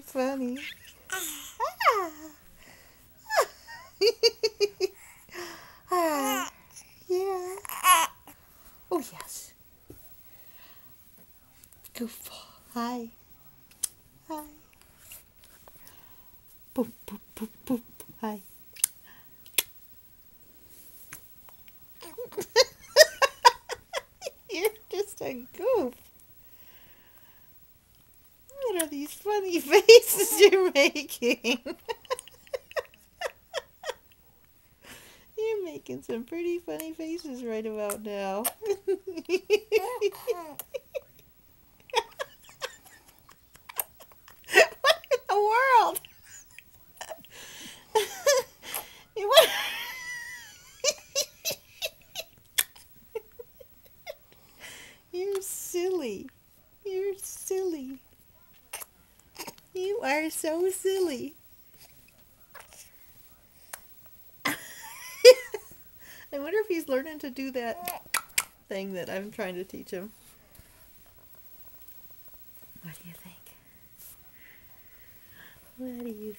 funny. Ah, yeah. Oh, yes. Goofball. Hi. Hi. Boop, boop, boop, boop. Hi. You're just a goof. What are these funny faces you're making? You're making some pretty funny faces right about now. What in the world? What? You're silly. You're silly. You are so silly. I wonder if he's learning to do that thing that I'm trying to teach him. What do you think? What do you think?